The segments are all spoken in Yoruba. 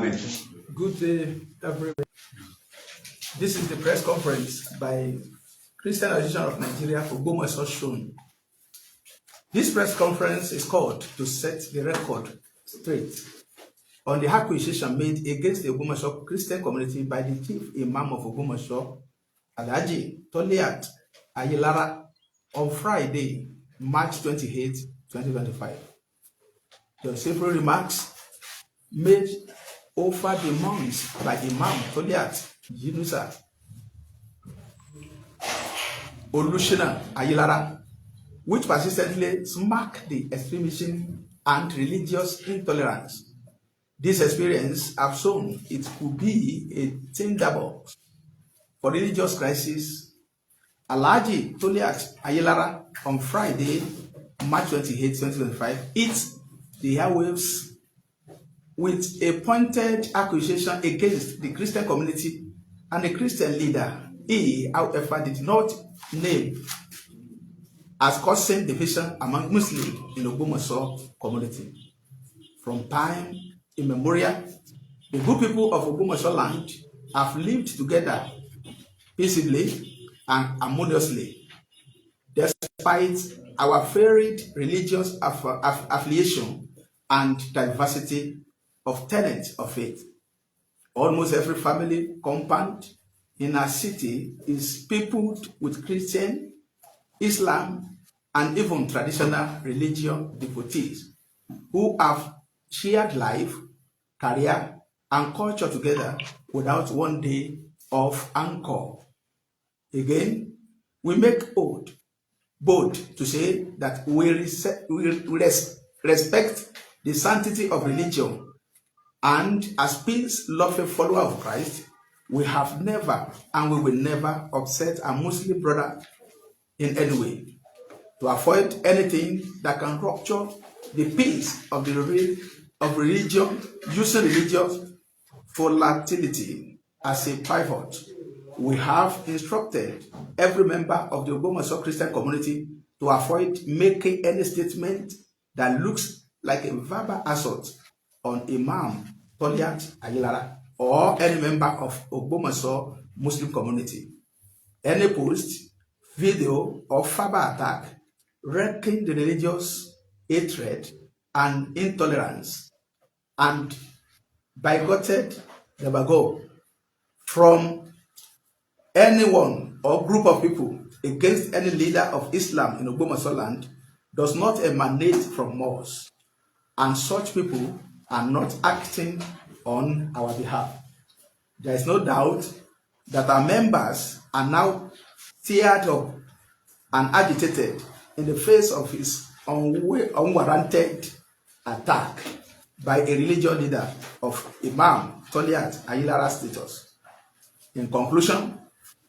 Good day, everybody. This is the press conference by Christian Association of Nigeria for Ogbomoso Shown. This press conference is called to set the record straight on the accusation made against the Ogbomoso Christian community by the chief imam of Ogbomoso, Alhaji Toliat Ayilara, on Friday, March 28, 2025. There are several remarks made over the months by Imam Toliat Yunusa Olushina Ayilara, which persistently smack the extremism and religious intolerance. This experience have shown it could be a tinderbox for religious crisis. Alhaji Toliat Ayilara on Friday, March 28, 2025, hit the airwaves with a pointed accusation against the Christian community and the Christian leader. He, however, did not name as causing division among Muslims in the Ogbomoso community. From time immemorial, the good people of Ogbomoso land have lived together peaceably and harmoniously, despite our varied religious affiliation and diversity of tenets of faith. Almost every family compound in our city is peopled with Christian, Islam, and even traditional religion devotees who have shared life, career, and culture together without one day of anchor. Again, we make bold to say that we respect the sanctity of religion, and as peace-loving follower of Christ, we have never and we will never upset a Muslim brother in any way. To avoid anything that can rupture the peace of religion, using religious volatility as a pivot, we have instructed every member of the Ogbomoso Christian community to avoid making any statement that looks like a verbal assault on Imam Toliat Ayilara or any member of Ogbomoso Muslim community. Any post, video, or verbal attack wrecking the religious hatred and intolerance and bigoted demagogue from anyone or group of people against any leader of Islam in Ogbomoso land does not emanate from us, and such people are not acting on our behalf. There is no doubt that our members are now stirred up and agitated in the face of his unwarranted attack by a religious leader of Imam Toliat Ayilara's status. In conclusion,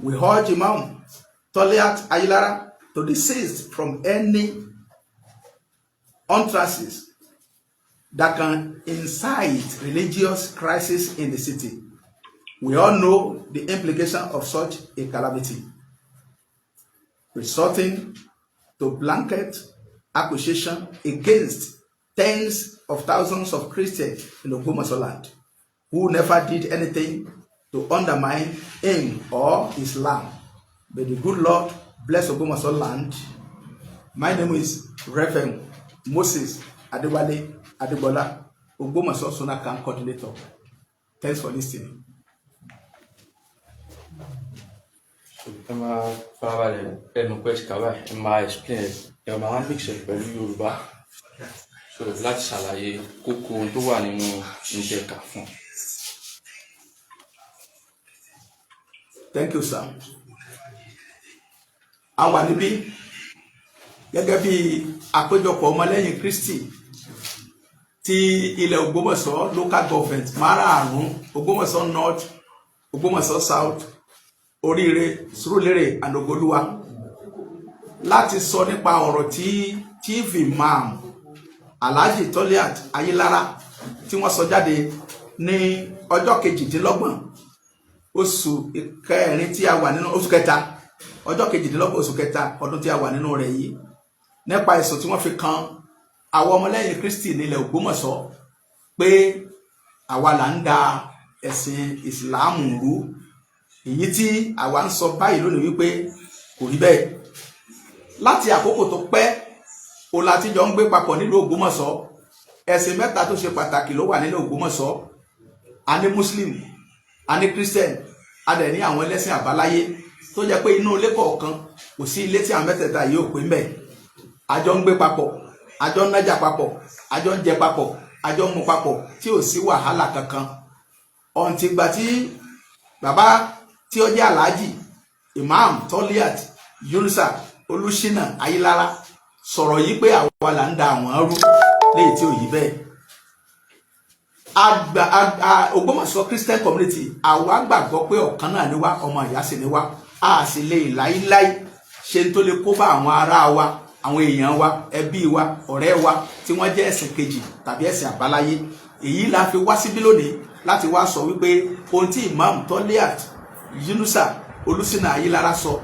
we urge Imam Toliat Ayilara to desist from any utterances that can incite religious crisis in the city. We all know the implication of such a calamity, resulting to blanket accusation against tens of thousands of Christians in Ogbomoso land who never did anything to undermine him or Islam. May the good Lord bless Ogbomoso land. My name is Reverend Moses Adewale Adebola, Ogbomoso Zonal Camp Coordinator. Thanks for listening. ẹ máa farabalẹ̀ ẹnu pẹ́ẹ́sìkà báyìí ẹ máa explain ẹ máa mix ẹ pẹ̀lú Yorùbá so láti ṣàlàyé kókó tó wà nínú ìjẹ̀ka fún. Thank you, sir. A wà níbí gẹ́gẹ́ bí àpéjọpọ̀ ọmọlẹ́yìn Kristi ti ilẹ̀ Ògbómọ̀ṣọ́ local government márààrún, Ògbómọ̀ṣọ́ North, Ògbómọ̀ṣọ́ South, Oríire, Surulere and Ogoluwa, láti sọ nípa ọ̀rọ̀ tí Chief Imam Alhaji Toliat Ayilara tí wọ́n sọ jáde ní ọjọ́ 28 oṣù kẹrin tí a wà nínú oṣù kẹta, ọjọ́ 28 oṣù kẹta ọdún tí a wà nínú rẹ̀ yìí, nípa ẹ̀sùn tí wọ́n fi kan àwọn ọmọlẹ́yìn Kristi nílẹ̀ Ògbómọ̀ṣọ́ pé àwa là ń da ẹ̀sìn ìsìláàmù rú, èyí tí àwa ń sọ báyìí lónìí wípé kò rí bẹ́ẹ̀. Láti àkókò tó pẹ́ o láti jọ ń gbé papọ̀ nílùú Ògbómọ̀ṣọ́. Ẹ̀sìn mẹ́ta tó ṣe pàtàkì ló wà nílùú Ògbómọ̀ṣọ́. A ní Muslim, a ní Christian, a dẹ̀ ní àwọn ẹlẹ́sìn àbáláyé tó jẹ́ pé inú ilé kọ̀ọ̀kan kò sí ilé tí àwọn mẹ́tẹ̀ẹ̀ta yìí ò pé mbẹ̀. A jọ ń gbé papọ̀, a jọ ń nájà papọ̀, a jọ ń jẹ papọ̀, a jọ ń mu papọ̀ tí ò sí wàhálà kankan. Ọ̀ǹtì ìgbà tí bàbá tí ó jẹ́ Alhaji Imam Toliat Yunusa Olúṣínà Ayílára sọ̀rọ̀ yìí pé àwa là ń da àwọn rú léyìí tí ò yí bẹ́ẹ̀. Ògbómọ̀ṣọ́ Christian community àwa gbàgbọ́ pé ọ̀kan náà ni wá, ọmọ ìyá sì ni wá. A sì lè láíláí ṣe tó lè kó bá àwọn ará wa, àwọn èèyàn wa, ẹbí wa, ọ̀rẹ́ wa tí wọ́n jẹ́ ẹ̀sìn kejì tàbí ẹ̀sìn àbáláyé. Èyí la fi wá síbí lónìí láti wá sọ wípé ohun tí Imam Toliat Yunusa Olúṣínà Ayílára sọ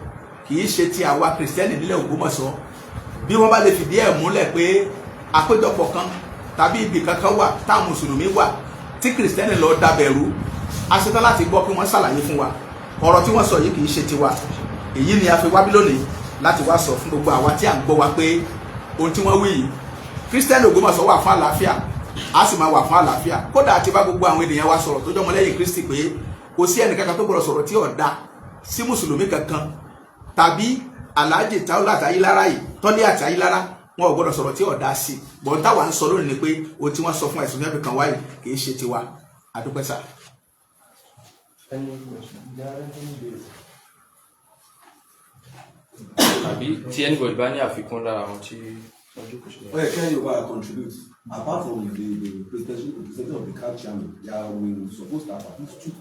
kì í ṣe ti àwa kìrìsìtẹ́nì nílẹ̀ Ògbómọ̀ṣọ́. Bí wọ́n bá lè fìdí ẹ̀ múlẹ̀ pé àpéjọpọ̀ kan tàbí ibì kankan wà táwọn mùsùlùmí wà tí kìrìsìtẹ́nì lọ dàbẹ̀rú, a ṣetán láti gbọ́ kí wọ́n ṣàlàyé fún wa. Ọ̀rọ̀ tí wọ́n sọ yìí kì í ṣe tiwa. Èyí ni a fi wá bí lónìí láti wá sọ fún gbogbo àwa tí à ń gbọ́ wa pé ohun tí wọ́n wí yìí, kìrìsìtẹ́nì Ògbómọ̀ṣọ́ wà fún àlàáfíà, a sì máa wà fún àlàáfíà. Kódà àti bá gbogbo àwọn ènìyàn wa sọ̀rọ̀ tó jọmọ lẹ́yìn Kristi pé kò sí ẹnìkankan tó gbọdọ̀ sọ̀rọ̀ tí ò dá sí mùsùlùmí kankan tàbí Alhaji Toliat Ayílára yìí, Toliat Ayílára, wọn ò gbọdọ̀ sọ̀rọ̀ tí ò dá sí. Bọ̀n táwa ń sọ lónìí ni pé ohun tí wọ́n sọ fún ẹ̀sùn mẹ́fì kan wáyé kì í ṣe tiwa. Adúpẹ́ sà. Àbí tí anybody bá ní àfikún lára àwọn tí wọ́n jókòó sílẹ̀. Well, can you contribute? Apart from the presentation of the card chairman, we supposed to have at least two.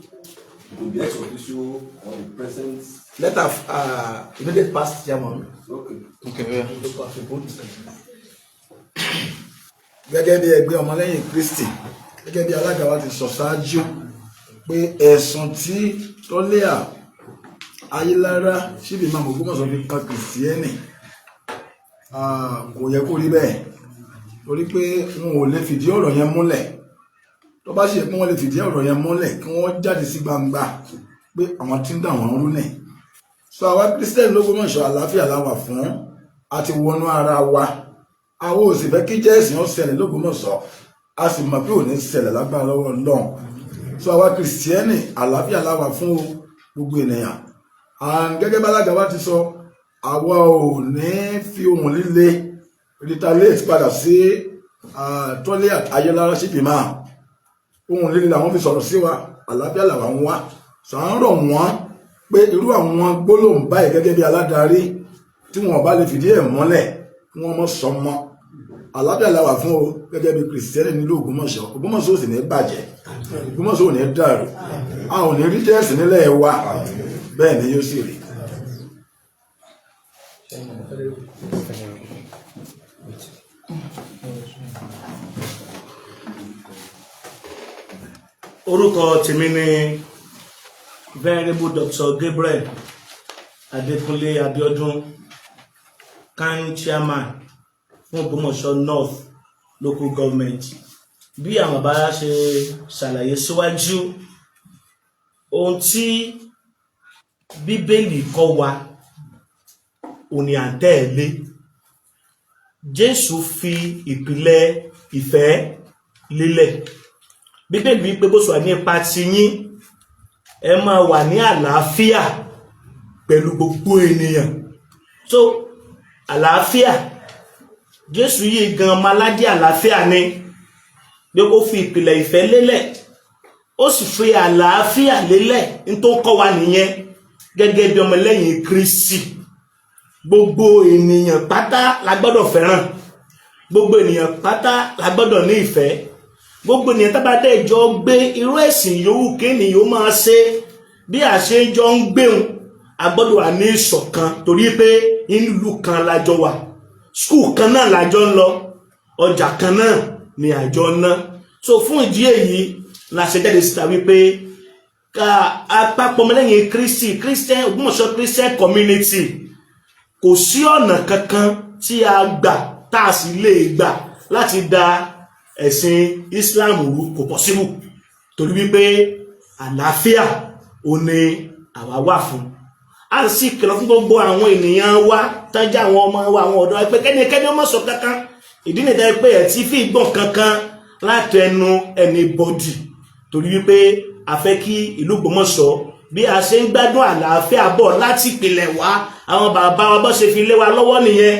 It could be ex officio or the present. Let have immediate past chairman. Okay. Gẹ́gẹ́ bí ẹgbẹ́ ọmọlẹ́yìn Kristi, gẹ́gẹ́ bí alága wa ti sọ ṣáájú pé ẹ̀sùn tí Toliat Ayílára Chief Imam Ògbómọ̀ṣọ́ fi kan kìrìsìtẹ́nì kò yẹ kó rí bẹ́ẹ̀, torí pé wọn ò lè fìdí ọ̀rọ̀ yẹn múlẹ̀. Tó bá ṣe pé wọ́n lè fìdí ọ̀rọ̀ yẹn múlẹ̀ kí wọ́n jáde sí gbangba pé àwọn tí ń dà wọ́n rú nẹ̀. So àwa kìrìsìtẹ́nì l'Ógbómọ̀ṣọ́ àlàáfíà la wà fún, àti wọnú ara wa. Àwọn ò sì fẹ́ kí jẹ́ ẹ̀sìn ó ṣẹlẹ̀ l'Ógbómọ̀ṣọ́, a sì mọ̀ pé ò ní ṣẹlẹ̀ lágbára lọ́wọ́ Ọlọ́run. So àwa kìrìsìtẹ́nì àlàáfíà la wà fún gbogbo ènìyàn. Gẹ́gẹ́ bá alága wa ti sọ, àwa ò ní fi ohun líle retaliate padà sí Toliat Ayílára Chief Imam. Ohun líle làwọn fi sọ̀rọ̀ sí wa, àlàáfíà làwọn ń wá. Sọ à ń rọ̀ wọ́n pé irú àwọn gbólóhùn báyìí gẹ́gẹ́ bí aládarí tí wọ́n bá lè fìdí ẹ̀ mọ́lẹ̀ kí wọ́n mọ́ sọ mọ́. Àlàáfíà la wà fún o gẹ́gẹ́ bí kìrìsìtẹ́nì nílùú Ògbómọ̀ṣọ́. Ògbómọ̀ṣọ́ ò sì ní bàjẹ́, Ògbómọ̀ṣọ́ ò ní dàrú, a ò ní rí jẹ́ẹ̀sì nílẹ̀ wa, bẹ́ẹ̀ ni yóò sì rí. Orúkọ tèmi ni Venerable Dr. Gabriel Adékúnlé Abíọ́dún, CAN chairman fún Ògbómọ̀ṣọ́ North Local Government. Bí àwọn bá ṣe ṣàlàyé síwájú, ohun tí Bíbélì kọ́ wa òní à ń tẹ̀lé. Jésù fi ìpìlẹ̀ ìfẹ́ lélẹ̀. Bíbélì wípé bó sọ ní ipa ti yín, ẹ máa wà ní àlàáfíà pẹ̀lú gbogbo ènìyàn. So àlàáfíà, Jésù yìí gan maládé àlàáfíà ni, bí ó fi ìpìlẹ̀ ìfẹ́ lélẹ̀, ó sì fi àlàáfíà lélẹ̀. Ní tó kọ́ wa nìyẹn gẹ́gẹ́ bí ọmọlẹ́yìn Kristi. Gbogbo ènìyàn pátá la gbọ́dọ̀ fẹ́ràn, gbogbo ènìyàn pátá la gbọ́dọ̀ ní ìfẹ́. Gbogbo ènìyàn tá bá dé jọ gbé irú ẹ̀sìn yòówù kéènìyàn ó máa ṣe, bí a ṣe jọ ń gbéhùn, a gbọ́dọ̀ wà ní ìṣọ̀kan, torí pé ìlú kan lájọ wà, skul kan náà lájọ ń lọ, ọjà kan náà ni àjọ ná. So fún ìdí èyí la ṣe jáde síta wípé ká àpapọ̀ ọmọlẹ́yìn Kristi, Christian Ògbómọ̀ṣọ́ Christian community, kò sí ọ̀nà kankan tí a gbà tá a sì lè gbà láti da ẹ̀sìn Islam rú, kò possible. torí wípé àlàáfíà ò ní àwa wà fún. A sì kìlọ̀ fún gbogbo àwọn ènìyàn wa tájà àwọn ọmọ wa àwọn ọ̀dọ́ pé kẹ́nikẹ́ni ó má sọ kankan. Ìdí nìyẹn pé ẹ̀ tí fi gbọ̀n kankan láti ẹnu anybody, torí wípé a fẹ́ kí ìlú Ògbómọ̀ṣọ́ bí a ṣe ń gbádùn àlàáfíà bọ̀ láti ìpìlẹ̀ wá, àwọn bàbá wa bọ́ ṣe fi lé wa lọ́wọ́ nìyẹn.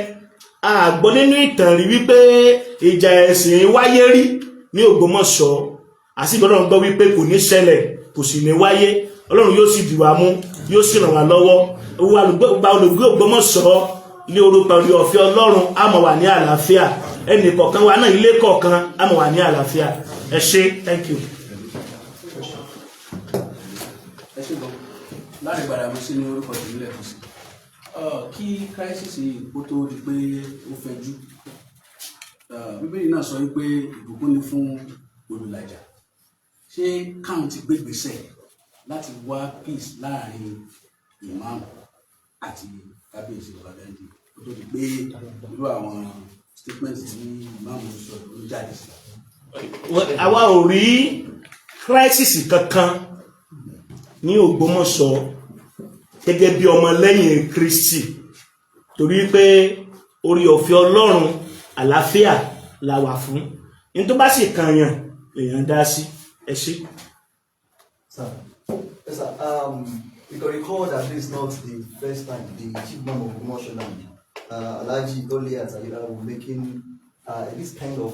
A gbọ́ nínú ìtàn rí wípé ìjà ẹ̀sìn wáyé rí ní Ògbómọ̀ṣọ́, a sì gbọ́dọ̀ gbọ́ wípé kò ní ṣẹlẹ̀, kò sì ní wáyé. Ọlọ́run yóò sì dì wá mú, yóò sì ràn wá lọ́wọ́. Olùgbé Ògbómọ̀ṣọ́ ní orúkọ orí ọ̀fẹ́ Ọlọ́run á máa wà ní àlàáfíà. Ẹnì kọ̀ọ̀kan wa náà ilé kọ̀ọ̀kan á máa wà ní àlàáfíà. Ẹ ṣé, thank you. Ẹ ṣé gan. Láti gbàdá mo sí ní orúkọ ìbílẹ̀ kan sí. Kí crisis yìí kó tó di pé ó fẹjú. Bíbélì náà sọ wípé ìbùkún ni fún olùlàjà. Ṣé káwọn ti gbé gbèsè láti wá peace láàrin ìmáàmù àti kábíyèsí Ọbádáńjì kó tó di pé irú àwọn statements tí ìmáàmù sọ ló jáde sí? Àwa ò rí crisis kankan ní Ògbómọ̀ṣọ́ gẹ́gẹ́ bí ọmọ lẹ́yìn Kristi, torí pé orí ọ̀fẹ́ Ọlọ́run àlàáfíà la wà fún. Ní tó bá sì kànyàn èèyàn dá sí. Ẹ ṣé. Sir, yes, sir. You can recall that this is not the first time the chief imam of Ògbómọ̀ṣọ́ land, Alhaji Goliath Ayédára, were making this kind of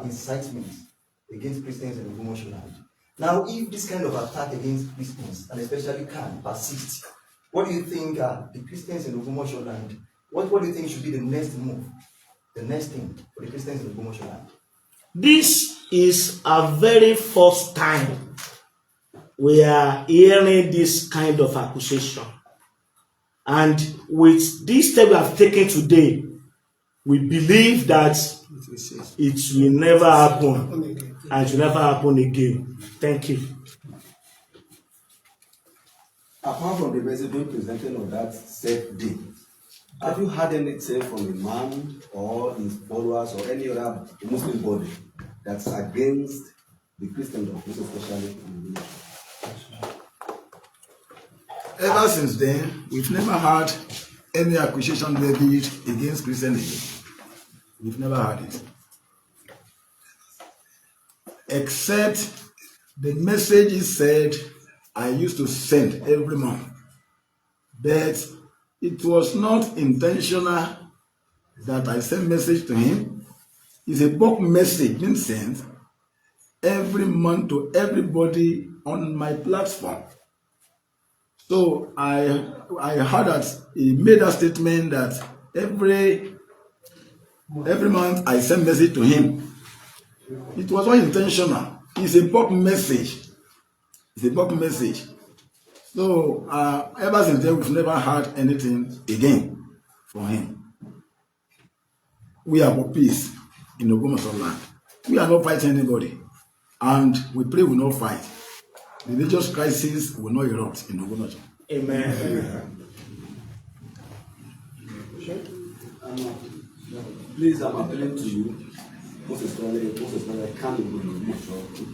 incitement against Christians in Ògbómọ̀ṣọ́ land. Now, if this kind of attack against Christians, and especially can persist, what do you think the Christians in Ògbómọ̀ṣọ́ land, what do you think should be the next move, the next thing for the Christians in Ògbómọ̀ṣọ́ land? This is a very first time we are hearing this kind of accusation. And with this step we have taken today, we believe that it will never happen and it will never happen again. Thank you. Apart from the message being presented on that set day, have you heard anything from a man or his followers or any other Muslim body that's against the Christendom, most especially in the nation? Ever since then, we've never had any accusation levied against Christianity. We've never had it. Except the message is said I used to send every month. But it was not intentional that I sent message to him. It's a bulk message being sent every month to everybody on my platform. So I heard that he made a statement that every month I send message to him. It was not intentional. It's a bulk message. It's a bulk message. So ever since then, we've never heard anything again from him. We are for peace in Ògbómọ̀ṣọ́ land. We are not fighting anybody, and we pray we will not fight. Religious crisis will not erupt in Ògbómọ̀ṣọ́. Amen. Please, I'm appealing to you, most especially to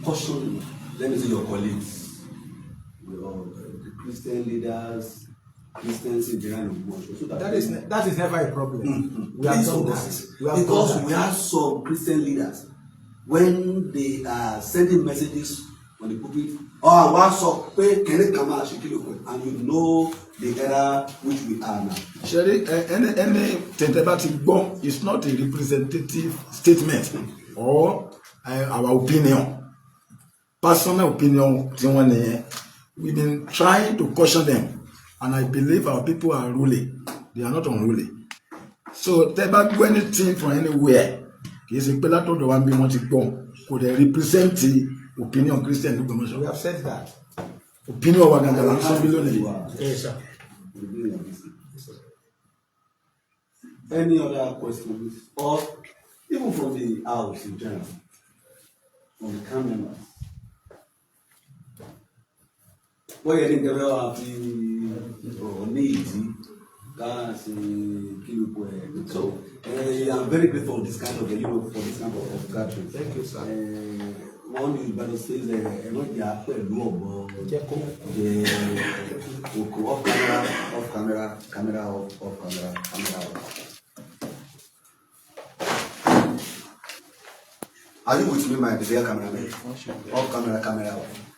caution, let me say, your colleagues, the Christian leaders, Christians in general, so That is never a problem. We have please done focus. that. We have Because done we that. have some Christian leaders, when they are sending messages on the pulpit, or WhatsApp, and you know the era which we are now. Sherry, any tentative bomb is not a representative statement or our opinion. Personal opinion. We've been trying to caution them, and I believe our people are ruling. They are not unruly. So, they don't do anything from anywhere. It's a pelato the one we want to go. Could they represent the opinion Christian? We have said that. Opinion of Waganda. Yes, sir. Any other questions, or even from the house in general, from the camp members? What you think about the needs? So I'm very grateful for this kind of for this kind of gathering. Thank you, sir. one Yorùbá ló says ẹ̀rọ ìjà pẹ̀lú ọ̀bọ jẹ́ oko off camera off camera off. Are you with me, my dear cameraman? Off camera off.